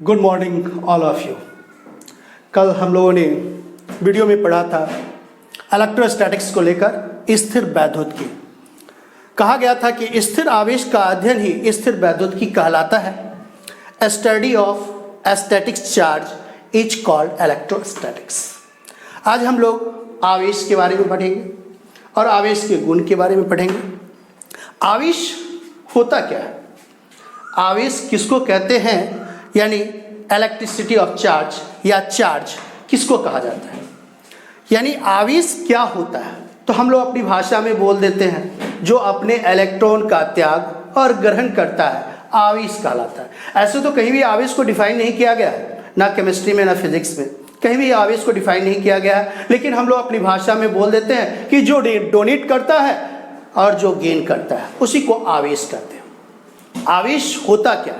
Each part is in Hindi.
Good morning all of you. कल हम लोगों ने वीडियो में पढ़ा था इलेक्ट्रोस्टैटिक्स को लेकर स्थिर वैद्युत की। कहा गया था कि स्थिर आवेश का अध्ययन ही स्थिर वैद्युत की कहलाता है। A study of statics charge is called electrostatics. आज हम लोग आवेश के बारे में पढ़ेंगे और आवेश के गुण के बारे में पढ़ेंगे। आवेश होता क्या है, आवेश किसको कहते हैं, यानी इलेक्ट्रिसिटी ऑफ चार्ज या चार्ज किसको कहा जाता है, यानी आवेश क्या होता है। तो हम लोग अपनी भाषा में बोल देते हैं जो अपने इलेक्ट्रॉन का त्याग और ग्रहण करता है आवेश कहलाता है। ऐसे तो कहीं भी आवेश को डिफाइन नहीं किया गया है, ना केमिस्ट्री में ना फिजिक्स में, कहीं भी आवेश को डिफाइन नहीं किया गया है। लेकिन हम लोग अपनी भाषा में बोल देते हैं कि जो डोनेट करता है और जो गेन करता है उसी को आवेश कहते हैं। आवेश होता क्या,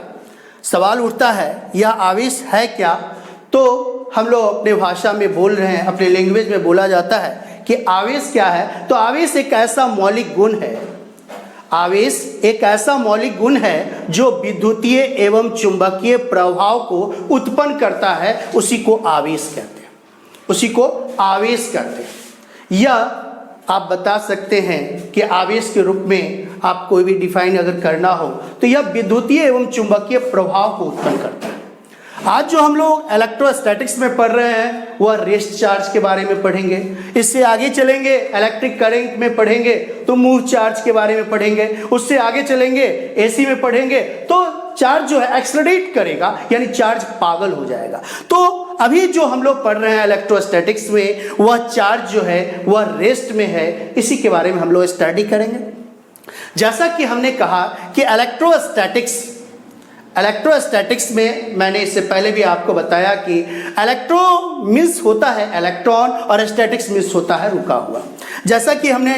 सवाल उठता है यह आवेश है क्या। तो हम लोग अपने भाषा में बोल रहे हैं, अपने लैंग्वेज में बोला जाता है कि आवेश क्या है। तो आवेश एक ऐसा मौलिक गुण है, आवेश एक ऐसा मौलिक गुण है जो विद्युतीय एवं चुंबकीय प्रभाव को उत्पन्न करता है, उसी को आवेश कहते हैं, उसी को आवेश कहते हैं। यह आप बता सकते हैं कि आवेश के रूप में आप कोई भी डिफाइन अगर करना हो तो यह विद्युतीय एवं चुंबकीय प्रभाव को उत्पन्न करता है। आज जो हम लोग इलेक्ट्रोस्टैटिक्स में पढ़ रहे हैं वह रेस्ट चार्ज के बारे में पढ़ेंगे। इससे आगे चलेंगे इलेक्ट्रिक करंट में पढ़ेंगे तो मूव चार्ज के बारे में पढ़ेंगे। उससे आगे चलेंगे एसी में पढ़ेंगे तो चार्ज जो है एक्सलरेट करेगा, यानी चार्ज पागल हो जाएगा। तो अभी जो हम लोग पढ़ रहे हैं इलेक्ट्रोस्टैटिक्स में वह चार्ज जो है वह रेस्ट में है, इसी के बारे में हम लोग स्टडी करेंगे। जैसा कि हमने कहा कि इलेक्ट्रोस्टैटिक्स में मैंने इससे पहले भी आपको बताया कि इलेक्ट्रो मीन्स होता है इलेक्ट्रॉन और स्टैटिक्स मीन्स होता है रुका हुआ। जैसा कि हमने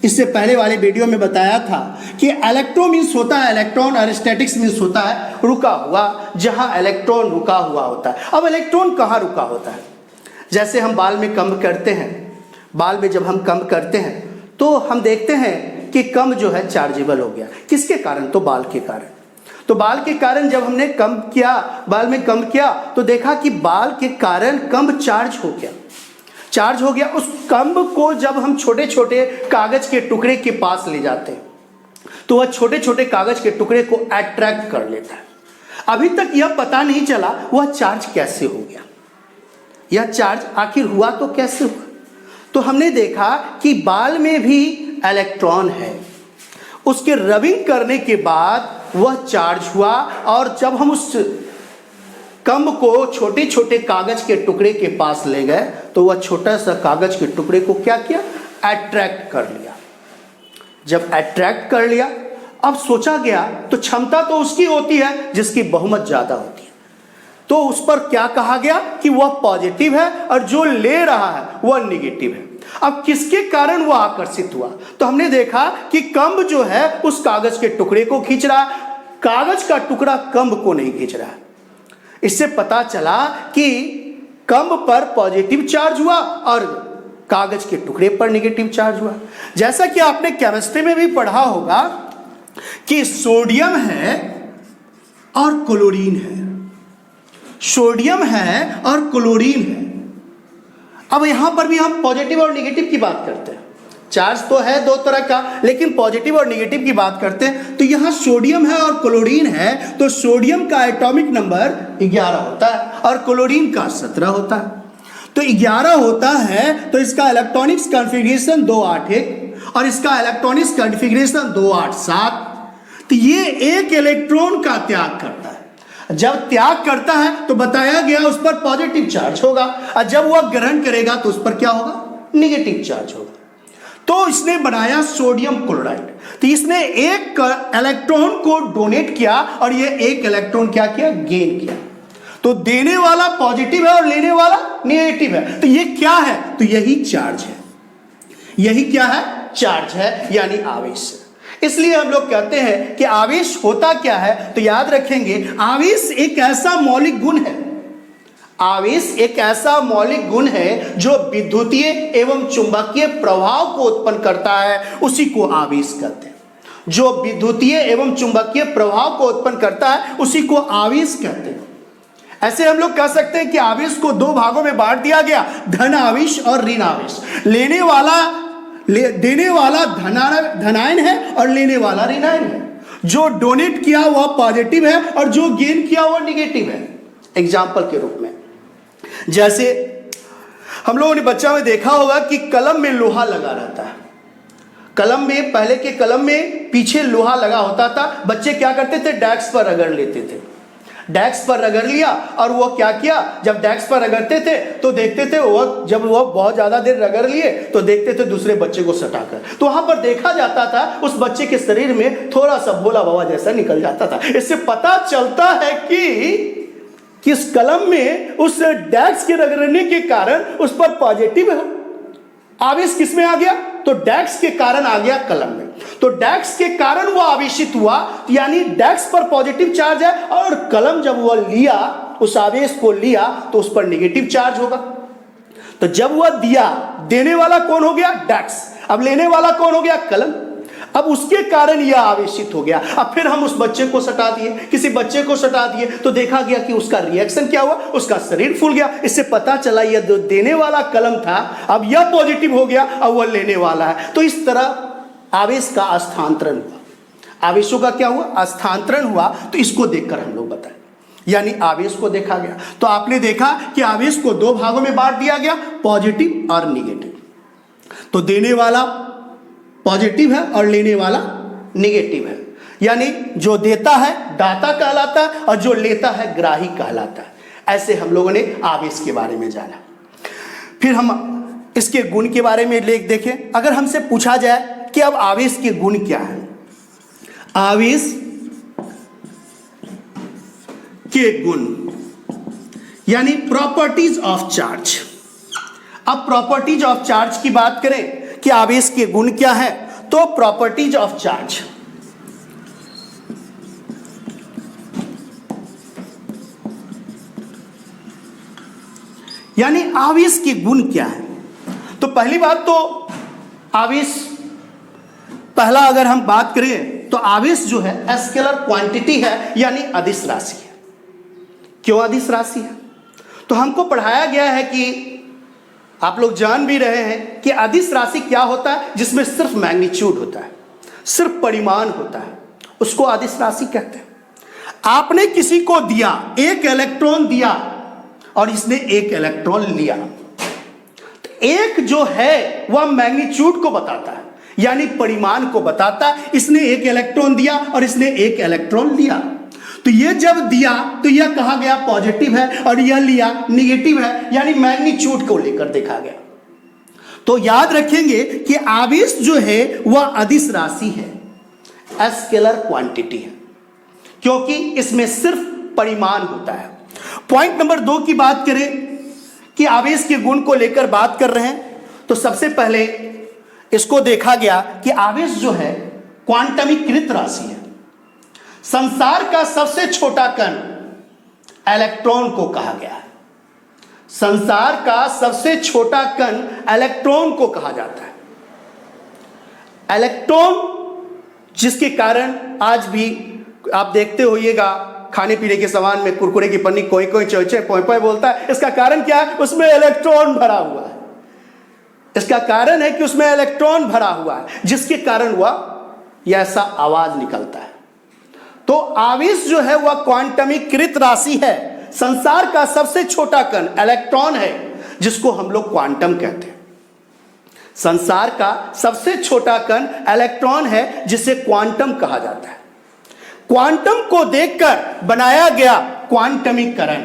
इससे पहले वाले वीडियो में बताया था कि इलेक्ट्रो मीन्स होता है इलेक्ट्रॉन और स्टैटिक्स मीन्स होता है रुका हुआ, जहां इलेक्ट्रॉन रुका हुआ होता है। अब इलेक्ट्रॉन कहाँ रुका होता है, जैसे हम बाल में कम करते हैं, बाल में जब हम कम करते हैं तो हम देखते हैं कि कम जो है चार्जेबल हो गया। किसके कारण, तो बाल के कारण। तो बाल के कारण जब हमने कम किया, बाल में कम किया तो देखा कि बाल के कारण कम चार्ज हो गया, चार्ज हो गया। उस कम को जब हम छोटे छोटे कागज के टुकड़े के पास ले जाते हैं तो वह छोटे छोटे कागज के टुकड़े को अट्रैक्ट कर लेता है। अभी तक यह पता नहीं चला वह चार्ज कैसे हो गया, यह चार्ज आखिर हुआ तो कैसे हुआ। तो हमने देखा कि बाल में भी इलेक्ट्रॉन है, उसके रबिंग करने के बाद वह चार्ज हुआ और जब हम उस कम को छोटे छोटे कागज के टुकड़े के पास ले गए तो वह छोटा सा कागज के टुकड़े को क्या किया, अट्रैक्ट कर लिया। जब अट्रैक्ट कर लिया, अब सोचा गया तो क्षमता तो उसकी होती है जिसकी बहुमत ज्यादा होती है, तो उस पर क्या कहा गया कि वह पॉजिटिव है और जो ले रहा है वह निगेटिव है। अब किसके कारण वह आकर्षित हुआ, तो हमने देखा कि कम्ब जो है उस कागज के टुकड़े को खींच रहा है, कागज का टुकड़ा कम्ब को नहीं खींच रहा है। इससे पता चला कि कम्ब पर पॉजिटिव चार्ज हुआ और कागज के टुकड़े पर नेगेटिव चार्ज हुआ। जैसा कि आपने केमिस्ट्री में भी पढ़ा होगा कि सोडियम है और क्लोरीन है, सोडियम है और क्लोरीन है। अब यहां पर भी हम पॉजिटिव और नेगेटिव की बात करते हैं, चार्ज तो है दो तरह का लेकिन पॉजिटिव और नेगेटिव की बात करते हैं। तो यहां सोडियम है और क्लोरीन है, तो सोडियम का एटॉमिक नंबर 11 होता है और क्लोरीन का 17 होता है। तो 11 होता है तो इसका इलेक्ट्रॉनिक्स कॉन्फ़िगरेशन 281 और इसका इलेक्ट्रॉनिक्स कॉन्फ़िगरेशन 287। तो ये एक इलेक्ट्रॉन का त्याग करता है। जब त्याग करता है तो बताया गया उस पर पॉजिटिव चार्ज होगा और जब वह ग्रहण करेगा तो उस पर क्या होगा, निगेटिव चार्ज होगा। तो इसने बनाया सोडियम क्लोराइड। तो इसने एक इलेक्ट्रॉन को डोनेट किया और ये एक इलेक्ट्रॉन क्या किया, गेन किया। तो देने वाला पॉजिटिव है और लेने वाला नेगेटिव है। तो ये क्या है, तो यही चार्ज है, यही क्या है, चार्ज है, यानी आवेश है। इसलिए हम लोग कहते हैं कि आवेश होता क्या है, तो याद रखेंगे आवेश एक ऐसा मौलिक गुण है, आवेश एक ऐसा मौलिक गुण है जो विद्युतीय एवं चुंबकीय प्रभाव को उत्पन्न करता है, उसी को आवेश कहते हैं। जो विद्युतीय एवं चुंबकीय प्रभाव को उत्पन्न करता है उसी को आवेश कहते हैं। ऐसे हम लोग कह सकते हैं कि आवेश को दो भागों में बांट दिया गया, धन आवेश और ऋण आवेश। देने वाला धनायन है और लेने वाला ऋणायन है। जो डोनेट किया हुआ पॉजिटिव है और जो गेन किया हुआ निगेटिव है। एग्जाम्पल के रूप में जैसे हम लोगों ने बच्चा में देखा होगा कि कलम में लोहा लगा रहता है। कलम में, पहले के कलम में पीछे लोहा लगा होता था। बच्चे क्या करते थे, डेस्क पर रगड़ लेते थे। डेस्क पर रगड़ लिया और वो क्या किया, जब डेस्क पर रगड़ते थे तो देखते थे वो, जब वो बहुत ज्यादा देर रगड़ लिए तो देखते थे दूसरे बच्चे को सटाकर, तो वहां पर देखा जाता था उस बच्चे के शरीर में थोड़ा सा भोला बाबा जैसा निकल जाता था। इससे पता चलता है कि किस कलम में उस डेस्क के रगड़ने के कारण उस पर पॉजिटिव है आवेश। किस में आ गया, तो डेस्क के कारण आ गया कलम में। तो डेस्क के कारण वो आवेशित हुआ, यानी डेस्क पर पॉजिटिव चार्ज है और कलम जब वो लिया, उस आवेश को लिया तो उस पर नेगेटिव चार्ज होगा। तो जब वह दिया, देने वाला कौन हो गया, डेस्क। अब लेने वाला कौन हो गया, कलम। अब उसके कारण यह आवेशित हो गया। अब फिर हम उस बच्चे को सटा दिए, किसी बच्चे को सटा दिए तो देखा गया कि उसका रिएक्शन क्या हुआ, उसका शरीर फूल गया। इससे पता चला यह जो देने वाला कलम था अब यह पॉजिटिव हो गया, अब वह लेने वाला है। तो इस तरह आवेश का स्थानांतरण हुआ। आवेशों का क्या हुआ, स्थानांतरण हुआ। तो इसको देखकर हम लोग बताएं, यानी आवेश को देखा गया। तो आपने देखा कि आवेश को दो भागों में बांट दिया गया, पॉजिटिव और निगेटिव। तो देने वाला पॉजिटिव है और लेने वाला निगेटिव है, यानी जो देता है दाता कहलाता है और जो लेता है ग्राही कहलाता है। ऐसे हम लोगों ने आवेश के बारे में जाना। फिर हम इसके गुण के बारे में देखें। अगर हमसे पूछा जाए कि अब आवेश के गुण क्या है, आवेश के गुण यानी प्रॉपर्टीज ऑफ चार्ज। अब प्रॉपर्टीज ऑफ चार्ज की बात करें कि आवेश के गुण क्या है, तो प्रॉपर्टीज ऑफ चार्ज यानी आवेश के गुण क्या है। तो पहली बात तो आवेश, पहला अगर हम बात करें तो आवेश जो है स्केलर क्वांटिटी है, यानी अदिश राशि है। क्यों अदिश राशि है, तो हमको पढ़ाया गया है कि आप लोग जान भी रहे हैं कि अदिश राशि क्या होता है, जिसमें सिर्फ मैग्नीट्यूड होता है, सिर्फ परिमाण होता है, उसको अदिश राशि कहते हैं। आपने किसी को दिया, एक इलेक्ट्रॉन दिया और इसने एक इलेक्ट्रॉन लिया, तो एक जो है वह मैग्नीट्यूड को बताता है, यानी परिमाण को बताता है। इसने एक इलेक्ट्रॉन दिया और इसने एक इलेक्ट्रॉन लिया, तो ये जब दिया तो यह कहा गया पॉजिटिव है और यह लिया निगेटिव है, यानी मैग्नीट्यूड को लेकर देखा गया। तो याद रखेंगे कि आवेश जो है वह अदिश राशि है, स्केलर क्वांटिटी है, क्योंकि इसमें सिर्फ परिमाण होता है। पॉइंट नंबर 2 की बात करें कि आवेश के गुण को लेकर बात कर रहे हैं, तो सबसे पहले इसको देखा गया कि आवेश जो है क्वांटमीकृत राशि है। संसार का सबसे छोटा कण इलेक्ट्रॉन को कहा गया है। संसार का सबसे छोटा कण इलेक्ट्रॉन को कहा जाता है। इलेक्ट्रॉन जिसके कारण आज भी आप देखते होइएगा खाने पीने के सामान में कुरकुरे की पन्नी कोई कोई चोचे पोय पोय बोलता है। इसका कारण क्या है, उसमें इलेक्ट्रॉन भरा हुआ है। इसका कारण है कि उसमें इलेक्ट्रॉन भरा हुआ है, जिसके कारण वह ऐसा आवाज निकलता है। तो आवेश जो है वह क्वांटमीकृत राशि है। संसार का सबसे छोटा कण इलेक्ट्रॉन है, जिसको हम लोग क्वांटम कहते हैं। संसार का सबसे छोटा कण इलेक्ट्रॉन है, जिसे क्वांटम कहा जाता है। क्वांटम को देखकर बनाया गया क्वांटमीकरण।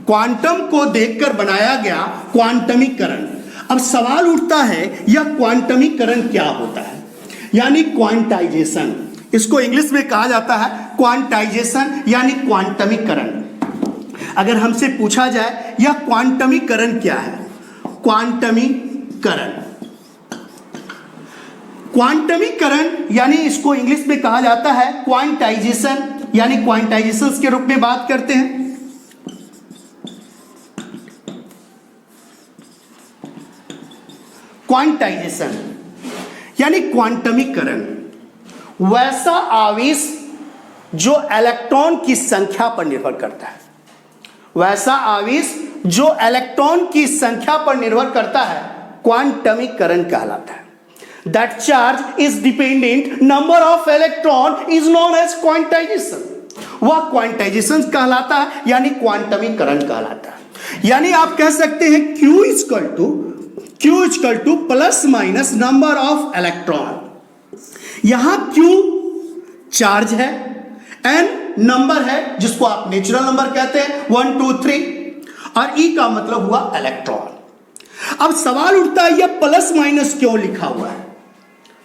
क्वांटम को देखकर बनाया गया क्वांटमीकरण। अब सवाल उठता है यह क्वांटमीकरण क्या होता है, यानी क्वांटाइजेशन। इसको इंग्लिश में कहा जाता है क्वांटाइजेशन, यानी क्वांटमीकरण। अगर हमसे पूछा जाए यह क्वांटमीकरण क्या है, क्वांटमीकरण, क्वांटमीकरण यानी इसको इंग्लिश में कहा जाता है क्वांटाइजेशन, यानी क्वांटाइजेशन के रूप में बात करते हैं। क्वांटाइजेशन यानी क्वांटमीकरण वैसा आवेश जो इलेक्ट्रॉन की संख्या पर निर्भर करता है, वैसा आवेश जो इलेक्ट्रॉन की संख्या पर निर्भर करता है क्वांटमिक करंट कहलाता है। That charge is dependent number of electron is known as quantization, वह क्वांटाइजेशन कहलाता है यानी क्वांटमिक करंट कहलाता है। यानी आप कह सकते हैं Q equal to plus minus number of electron. यहां Q चार्ज है, N नंबर है जिसको आप नेचुरल नंबर कहते हैं 1 2 3, और E का मतलब हुआ इलेक्ट्रॉन। अब सवाल उठता है यह प्लस माइनस क्यों लिखा हुआ है?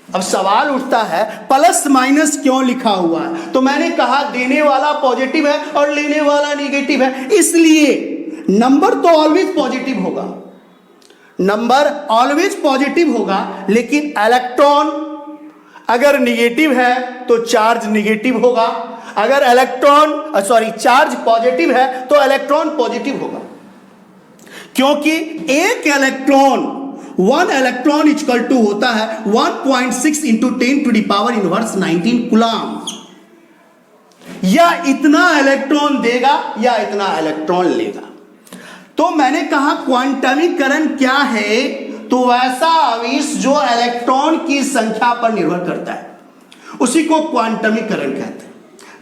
अब सवाल उठता है प्लस माइनस क्यों लिखा हुआ है? तो मैंने कहा देने वाला पॉजिटिव है और लेने वाला नेगेटिव है, इसलिए नंबर तो ऑलवेज पॉजिटिव होगा, नंबर ऑलवेज पॉजिटिव होगा, लेकिन इलेक्ट्रॉन अगर नेगेटिव है तो चार्ज नेगेटिव होगा, अगर चार्ज पॉजिटिव है तो इलेक्ट्रॉन पॉजिटिव होगा, क्योंकि एक इलेक्ट्रॉन 1 इलेक्ट्रॉन इक्वल टू होता है 1.6 into 10 to the power inverse 19 coulomb. या इतना इलेक्ट्रॉन देगा या इतना इलेक्ट्रॉन लेगा। तो मैंने कहा क्वांटमिक करंट क्या है? तो वैसा आवेश जो इलेक्ट्रॉन की संख्या पर निर्भर करता है उसी को क्वांटमिक करंट कहते हैं।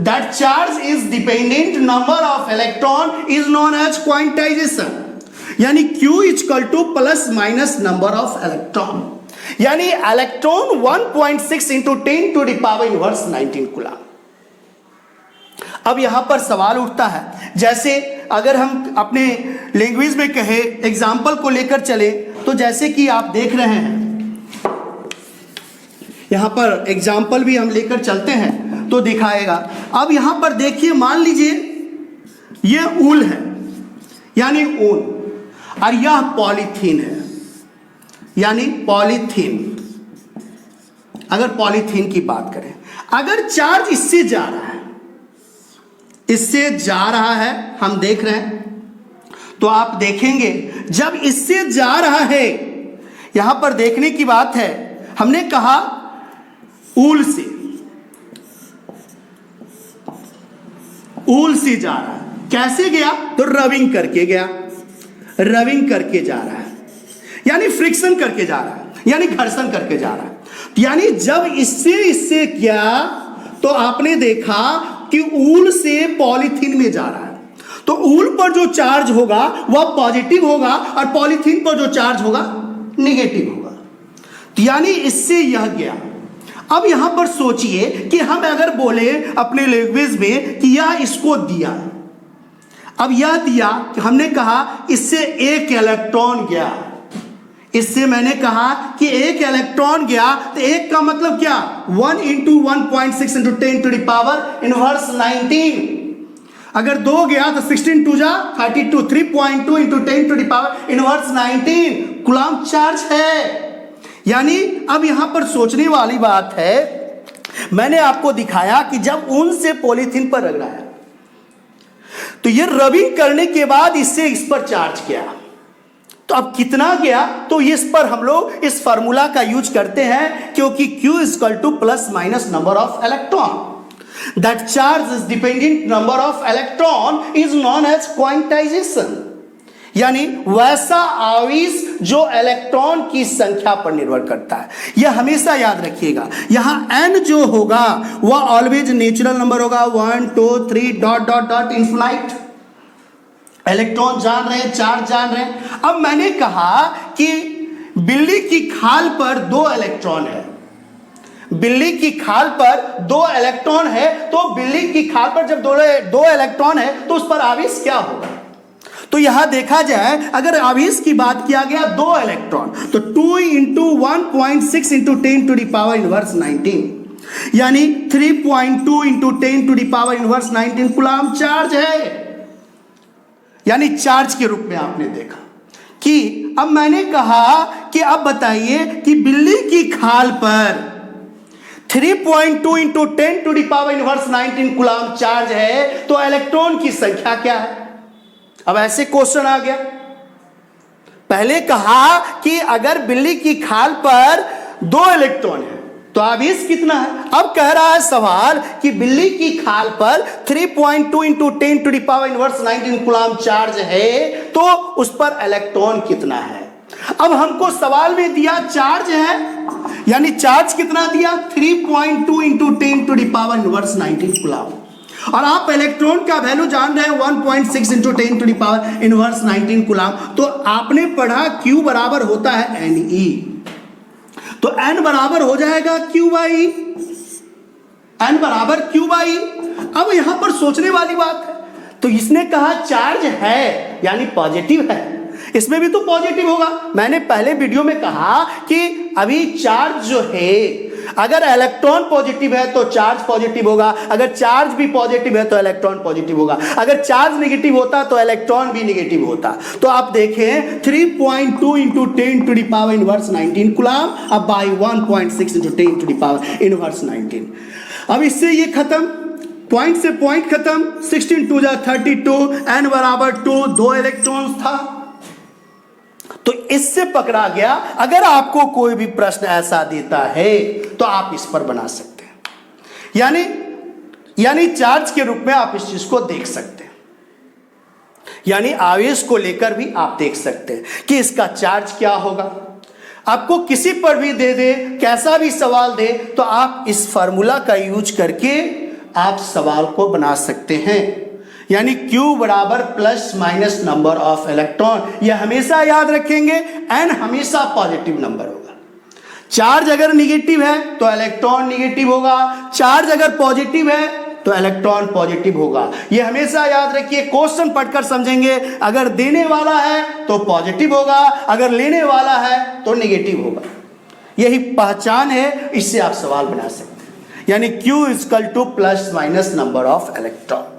That charge is dependent number of electron is known as quantization, यानी Q equal to plus minus number of electron, यानी electron 1.6 into 10 to the power inverse 19 coulomb. अब यहां पर सवाल उठता है, जैसे अगर हम अपने लैंग्वेज में कहे एग्जाम्पल को लेकर चले, तो जैसे कि आप देख रहे हैं यहां पर एग्जाम्पल भी हम लेकर चलते हैं तो दिखाएगा। अब यहां पर देखिए, मान लीजिए यह ऊल है यानी ऊन, और यह पॉलीथीन है यानी पॉलीथीन। अगर पॉलीथीन की बात करें, अगर चार्ज इससे जा रहा है, इससे जा रहा है, हम देख रहे हैं, तो आप देखेंगे जब इससे जा रहा है, यहां पर देखने की बात है, हमने कहा ऊल से जा रहा है, कैसे गया? तो रबिंग करके गया, रबिंग करके जा रहा है, यानी फ्रिक्शन करके जा रहा है, यानी घर्षण करके जा रहा है। यानी जब इससे किया तो आपने देखा कि ऊल से पॉलीथीन में जा रहा है, तो ऊल पर जो चार्ज होगा वह पॉजिटिव होगा और पॉलीथीन पर जो चार्ज होगा नेगेटिव होगा। तो यानी इससे यह गया। अब यहां पर सोचिए कि हम अगर बोले अपने लैंग्वेज में कि यह इसको दिया, अब यह दिया कि हमने कहा इससे एक इलेक्ट्रॉन गया, इससे मैंने कहा कि एक इलेक्ट्रॉन गया, तो एक का मतलब क्या? 1 into 1.6 into 10 to the power inverse 19। अगर 2 गया तो 16 2 जा 32, 3.2 into 10 to the power inverse 19 coulomb charge है। यानी अब यहां पर सोचने वाली बात है, मैंने आपको दिखाया कि जब ऊन से पॉलीथीन पर रगड़ाया तो ये रबिंग करने के बाद इससे इस पर चार्ज किया, तो अब कितना गया? तो इस पर हम लोग इस फार्मूला का यूज करते हैं, क्योंकि Q equal to plus minus number of electron. That charge is dependent number of electron is known as quantization, यानी वैसा आवेश जो इलेक्ट्रॉन की संख्या पर निर्भर करता है। यह हमेशा याद रखिएगा। यहां n जो होगा वह ऑलवेज नेचुरल नंबर होगा, 1 2 3 dot dot dot infinite. Electron जान रहे हैं, चार्ज जान रहे हैं। अब मैंने कहा कि बिल्ली की खाल पर 2 इलेक्ट्रॉन है, बिल्ली की खाल पर 2 इलेक्ट्रॉन है, तो बिल्ली की खाल पर जब 2 इलेक्ट्रॉन है तो उस पर आवेश क्या होगा? तो यहां देखा जाए, अगर आवेश की बात किया गया 2 इलेक्ट्रॉन, तो 2 into 1.6 into 10 to the power inverse 19, यानी 3.2 into 10 to the power inverse 19 coulomb charge है। यानी चार्ज के रूप में आपने देखा कि अब मैंने कहा कि अब बताइए कि बिल्ली की खाल पर 3.2 into 10 to the power inverse 19 coulomb charge है, तो इलेक्ट्रॉन की संख्या क्या है? अब ऐसे क्वेश्चन आ गया। पहले कहा कि अगर बिल्ली की खाल पर 2 इलेक्ट्रॉन है तो आवेश कितना है? अब कह रहा है सवाल कि बिल्ली की खाल पर 3.2 into 10 to the power inverse 19 coulomb charge है, तो उस पर इलेक्ट्रॉन कितना है। अब हमको सवाल में दिया चार्ज है, यानी चार्ज कितना दिया 3.2 into 10 to the power inverse 19 coulomb, और आप इलेक्ट्रॉन का वैल्यू जान रहे हैं 1.6 into 10 to the power inverse 19 coulomb. तो आपने पढ़ा Q बराबर होता है Ne, तो N बराबर हो जाएगा Q बाई, N बराबर Q बाई। अब यहां पर सोचने वाली बात है, तो इसने कहा चार्ज है यानी पॉजिटिव है, इसमें भी तो पॉजिटिव होगा। मैंने पहले वीडियो में कहा कि अभी चार्ज जो है, अगर इलेक्ट्रॉन पॉजिटिव है तो चार्ज पॉजिटिव होगा, अगर चार्ज भी पॉजिटिव है तो इलेक्ट्रॉन पॉजिटिव होगा, अगर चार्ज नेगेटिव होता तो इलेक्ट्रॉन भी नेगेटिव होता। तो आप देखें 3.2 into 10 to the power inverse 19 coulomb, अब by 1.6 into 10 to the power inverse 19। अब इससे ये खत्म, पॉइंट से पॉइंट खत्म, 16 टू 32, n बराबर 2, 2 इलेक्ट्रॉन था, तो इससे पकड़ा गया। अगर आपको कोई भी प्रश्न ऐसा देता है तो आप इस पर बना सकते हैं, यानी चार्ज के रूप में आप इस चीज को देख सकते हैं, यानी आवेश को लेकर भी आप देख सकते हैं कि इसका चार्ज क्या होगा। आपको किसी पर भी दे दे, कैसा भी सवाल दे, तो आप इस फार्मूला का यूज करके आप सवाल को बना सकते हैं, यानी Q बराबर plus minus number of electron. यह हमेशा याद रखेंगे, N हमेशा पॉजिटिव नंबर होगा। चार्ज अगर निगेटिव है तो इलेक्ट्रॉन निगेटिव होगा, चार्ज अगर पॉजिटिव है तो इलेक्ट्रॉन पॉजिटिव होगा। यह हमेशा याद रखिए, क्वेश्चन पढ़कर समझेंगे, अगर देने वाला है तो पॉजिटिव होगा, अगर लेने वाला है तो निगेटिव होगा। यही पहचान है, इससे आप सवाल बना सकते हैं, यानी Q equal to plus minus number of electron.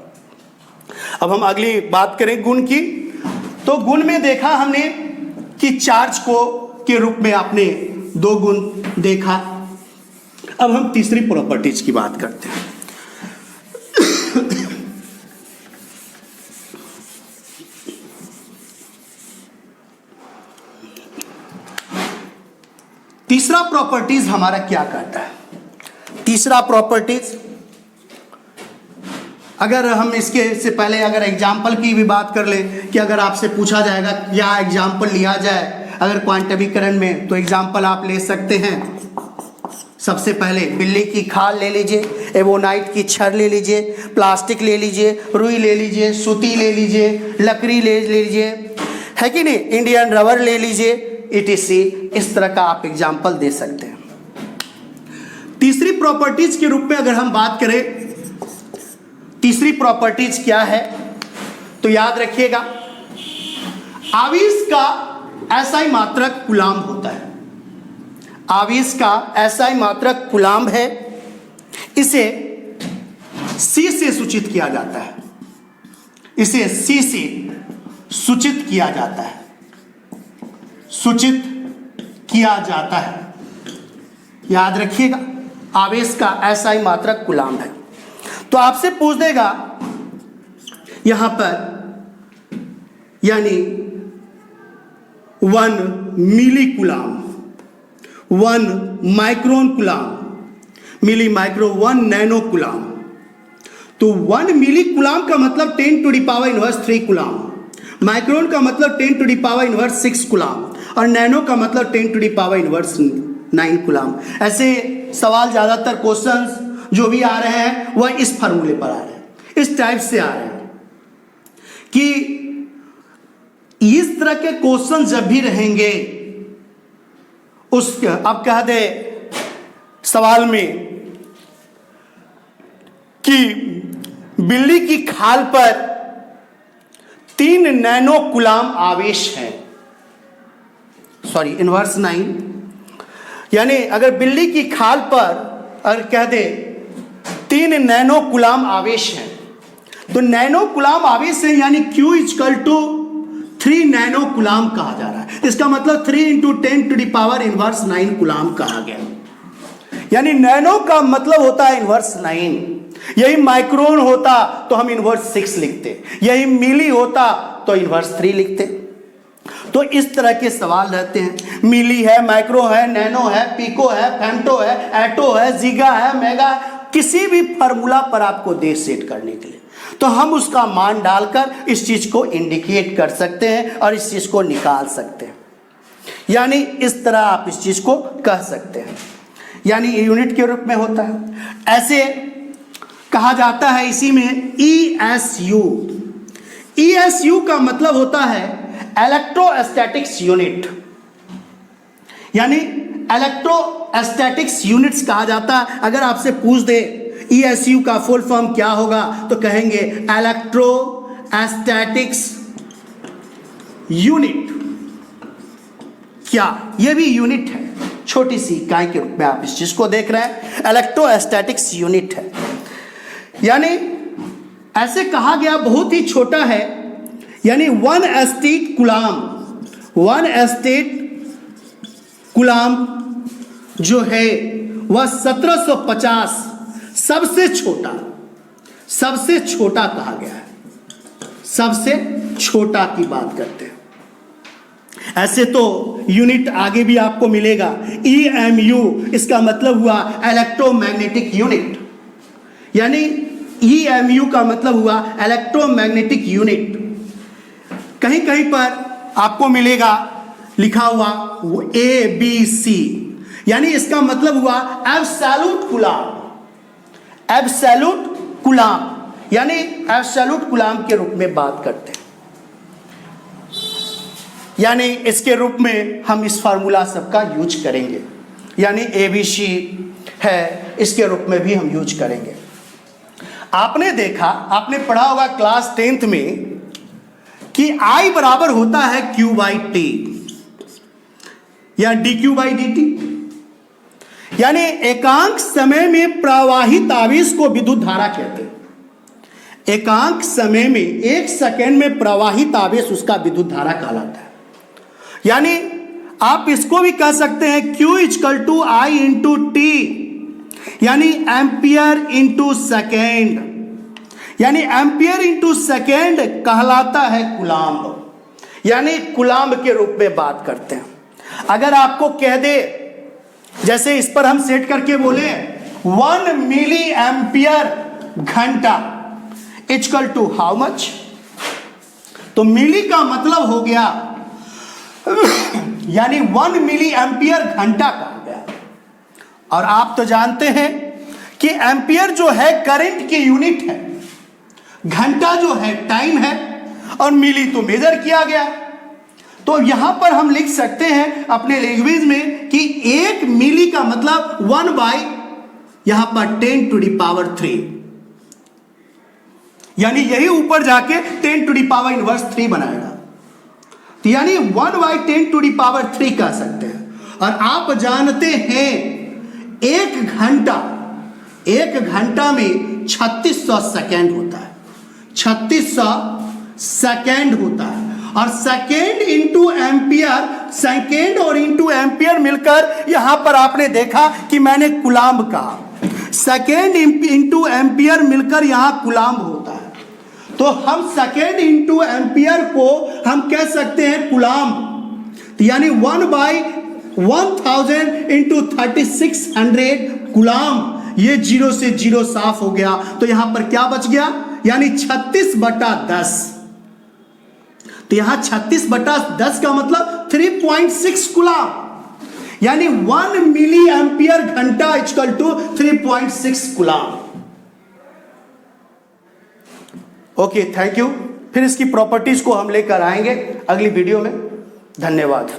अब हम अगली बात करें गुण की। तो गुण में देखा हमने कि चार्ज को के रूप में आपने 2 गुण देखा। अब हम तीसरी प्रॉपर्टीज की बात करते हैं। तीसरा प्रॉपर्टीज हमारा क्या कहता है? तीसरा प्रॉपर्टीज, अगर हम इसके से पहले अगर एग्जाम्पल की भी बात कर ले कि अगर आपसे पूछा जाएगा क्या एग्जाम्पल लिया जाए अगर क्वांटमीकरण में, तो एग्जाम्पल आप ले सकते हैं। सबसे पहले बिल्ली की खाल ले लीजिए, एवोनाइट की छड़ ले लीजिए, प्लास्टिक ले लीजिए, रुई ले लीजिए, सूती ले लीजिए, लकड़ी ले लीजिए, है कि नहीं, इंडियन रबर ले लीजिए, etc। इस तरह का आप एग्जाम्पल दे सकते हैं। तीसरी प्रॉपर्टीज के रूप में अगर हम बात करें, तीसरी प्रॉपर्टीज क्या है, तो याद रखिएगा, आवेश का एसआई मात्रक कूलम होता है। आवेश का एसआई मात्रक कूलम है, इसे C से सूचित किया जाता है, इसे C से सूचित किया जाता है, सूचित किया जाता है। याद रखिएगा, आवेश का एसआई मात्रक कूलम है। तो आपसे पूछ देगा यहां पर, यानी 1 milli coulomb, 1 micron coulomb, milli micro 1 nano coulomb. तो 1 मिली कूलम का मतलब 10 to the power inverse 3 coulomb, micron का मतलब 10 to the power inverse 6 coulomb, और नैनो का मतलब 10 to the power inverse 9 coulomb. ऐसे सवाल ज्यादातर क्वेश्चंस जो भी आ रहे हैं वह इस फार्मूले पर आ रहे हैं, इस टाइप से आ रहे हैं कि इस तरह के क्वेश्चन जब भी रहेंगे, उस अब कह दे सवाल में कि बिल्ली की खाल पर 3 नैनो कूलम आवेश है, सॉरी इनवर्स 9, यानी अगर बिल्ली की खाल पर अगर कह दे 3 नैनो कूलम आवेश है, तो नैनो कूलम आवेश है, यानी Q equal to 3 nano coulomb कहा जा रहा है। इसका मतलब 3 into 10 to the power inverse 9 coulomb कहा गया, यानी नैनो का मतलब होता है इनवर्स 9। यही माइक्रोन होता तो हम इनवर्स 6 लिखते, यही मिली होता तो इनवर्स 3 लिखते। तो इस तरह के सवाल रहते हैं। मिली है, माइक्रो है, नैनो है, पिको है, फेम्टो है, एटो है, जीगा है, मेगा, किसी भी फार्मूला पर आपको दे सेट करने के लिए, तो हम उसका मान डालकर इस चीज को इंडिकेट कर सकते हैं और इस चीज को निकाल सकते हैं। यानी इस तरह आप इस चीज को कह सकते हैं, यानी यूनिट के रूप में होता है। ऐसे कहा जाता है इसी में ESU। ESU का मतलब होता है इलेक्ट्रोस्टैटिक्स यूनिट, यानी इलेक्ट्रोस्टैटिक्स यूनिट्स कहा जाता है। अगर आपसे पूछ दे ESU का फुल फॉर्म क्या होगा तो कहेंगे इलेक्ट्रोस्टैटिक्स यूनिट। क्या ये भी यूनिट है, छोटी सी इकाई के रूप में आप इस चीज को देख रहे हैं, इलेक्ट्रोस्टैटिक्स यूनिट है। यानी ऐसे कहा गया बहुत ही छोटा है, यानी 1 स्टेट कूलाम जो है वह 1750 सबसे छोटा कहा गया है, सबसे छोटा की बात करते हैं। ऐसे तो यूनिट आगे भी आपको मिलेगा, EMU, इसका मतलब हुआ इलेक्ट्रोमैग्नेटिक यूनिट, यानी EMU का मतलब हुआ इलेक्ट्रोमैग्नेटिक यूनिट। कहीं कहीं पर आपको मिलेगा लिखा हुआ ABC, यानी इसका मतलब हुआ एब्सोल्यूट कूलाम, यानी एब्सोल्यूट कूलाम के रूप में बात करते हैं। यानी इसके रूप में हम इस फार्मूला सबका यूज करेंगे, यानी ABC है, इसके रूप में भी हम यूज करेंगे। आपने देखा, आपने पढ़ा होगा क्लास 10th में कि I बराबर होता है Q/T या dQ/dt, यानी एकांक समय में प्रवाहित आवेश को विद्युत धारा कहते हैं। एकांक समय में 1 सेकेंड में प्रवाहित आवेश उसका विद्युत धारा कहलाता है। यानी आप इसको भी कह सकते हैं Q = I × T, यानी एम्पियर इंटू सेकेंड, यानी एम्पियर इंटू सेकेंड कहलाता है कूलाम्ब, यानी कूलाम्ब के रूप में बात करते हैं। अगर आपको कह दे, जैसे इस पर हम सेट करके बोले 1 मिली एम्पियर घंटा = हाउ मच, तो मिली का मतलब हो गया यानी 1 मिली एम्पियर घंटा कहा गया। और आप तो जानते हैं कि एम्पियर जो है करंट की यूनिट है, घंटा जो है टाइम है, और मिली तो मेजर किया गया। तो यहां पर हम लिख सकते हैं अपने लैंग्वेज में कि 1 मिली का मतलब 1 यहां पर 10⁻3, यानी यही ऊपर जाके 10⁻⁻³ बनाएगा, तो यानी 1/10⁻³ कह सकते हैं। और आप जानते हैं एक घंटा में 3600 सेकेंड होता है, 3600 सेकेंड होता है। और सेकेंड इंटू एम्पियर, सेकेंड और इंटू एम्पियर मिलकर यहां पर आपने देखा कि मैंने कूलाम्ब कहा, सेकेंड इंटू एम्पियर मिलकर यहां कूलाम्ब होता है। तो हम सेकेंड इंटू एम्पियर को हम कह सकते हैं कूलाम्ब, तो यानी 1/1000 × 3600 कूलाम्ब। ये 0 से 0 साफ हो गया, तो यहां पर क्या बच गया, यानी 36/10। तो यहां 36/10 का मतलब 3.6 कूलाम्ब, यानी 1 मिली एम्पियर घंटा = 3.6 कूलाम्ब। Okay, thank you. फिर इसकी प्रॉपर्टीज को हम लेकर आएंगे अगली वीडियो में। धन्यवाद।